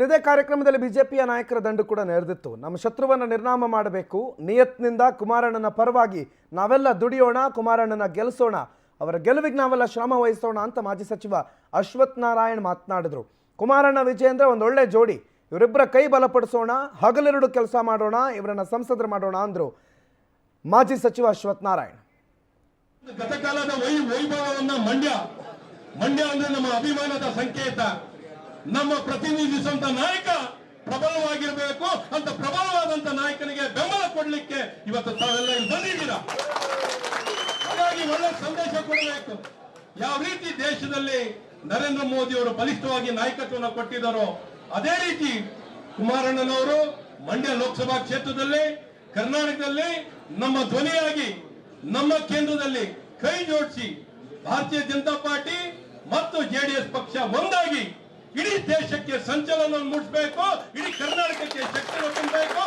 ಇದೇ ಕಾರ್ಯಕ್ರಮದಲ್ಲಿ ಬಿಜೆಪಿಯ ನಾಯಕರ ದಂಡು ಕೂಡ ನೆರೆದಿತ್ತು. ನಮ್ಮ ಶತ್ರುವನ್ನು ನಿರ್ನಾಮ ಮಾಡಬೇಕು, ನಿಯತ್ನಿಂದ ಕುಮಾರಣ್ಣನ ಪರವಾಗಿ ನಾವೆಲ್ಲ ದುಡಿಯೋಣ, ಕುಮಾರಣ್ಣನ ಗೆಲ್ಲಿಸೋಣ, ಅವರ ಗೆಲುವಿಗೆ ನಾವೆಲ್ಲ ಶ್ರಮ ವಹಿಸೋಣ ಅಂತ ಮಾಜಿ ಸಚಿವ ಅಶ್ವಥ್ ನಾರಾಯಣ್ ಮಾತನಾಡಿದ್ರು. ಕುಮಾರಣ್ಣ ವಿಜಯೇಂದ್ರ ಒಂದೊಳ್ಳೆ ಜೋಡಿ, ಇವರಿಬ್ಬರ ಕೈ ಬಲಪಡಿಸೋಣ, ಹಗಲಿರುಳು ಕೆಲಸ ಮಾಡೋಣ, ಇವರನ್ನ ಸಂಸದರು ಮಾಡೋಣ ಅಂದ್ರು ಮಾಜಿ ಸಚಿವ ಅಶ್ವಥ್ ನಾರಾಯಣ್. ಗತಕಾಲದ ವೈಭವವನ್ನ ಮಂಡ್ಯ ಅಂದ್ರೆ ನಮ್ಮ ಅಭಿಮಾನದ ಸಂಕೇತ. ನಮ್ಮ ಪ್ರತಿನಿಧಿಸುವಂತ ನಾಯಕ ಪ್ರಬಲವಾಗಿರಬೇಕು ಅಂತ ಪ್ರಬಲವಾದಂತ ನಾಯಕನಿಗೆ ಬೆಂಬಲ ಕೊಡ್ಲಿಕ್ಕೆ ಇವತ್ತು ತಾವೆಲ್ಲ ಇಲ್ಲಿ ಬಂದಿದ್ದೀರಾ. ಹಾಗಾಗಿ ಒಳ್ಳೆ ಸಂದೇಶ ಕೊಡಬೇಕು. ಯಾವ ರೀತಿ ದೇಶದಲ್ಲಿ ನರೇಂದ್ರ ಮೋದಿ ಅವರು ಬಲಿಷ್ಠವಾಗಿ ನಾಯಕತ್ವವನ್ನು ಕೊಟ್ಟಿದ್ದಾರೋ ಅದೇ ರೀತಿ ಕುಮಾರಣ್ಣನವರು ಮಂಡ್ಯ ಲೋಕಸಭಾ ಕ್ಷೇತ್ರದಲ್ಲಿ ಕರ್ನಾಟಕದಲ್ಲಿ ನಮ್ಮ ಧ್ವನಿಯಾಗಿ ನಮ್ಮ ಕೇಂದ್ರದಲ್ಲಿ ಕೈ ಜೋಡಿಸಿ ಭಾರತೀಯ ಜನತಾ ಪಾರ್ಟಿ ಮತ್ತು ಜೆಡಿಎಸ್ ಪಕ್ಷ ಒಂದಾಗಿ ಇಡೀ ದೇಶಕ್ಕೆ ಸಂಚಲನ ಮೂಡಿಸಬೇಕು, ಇಡೀ ಕರ್ನಾಟಕಕ್ಕೆ ಶಕ್ತಿ ತುಂಬಬೇಕು,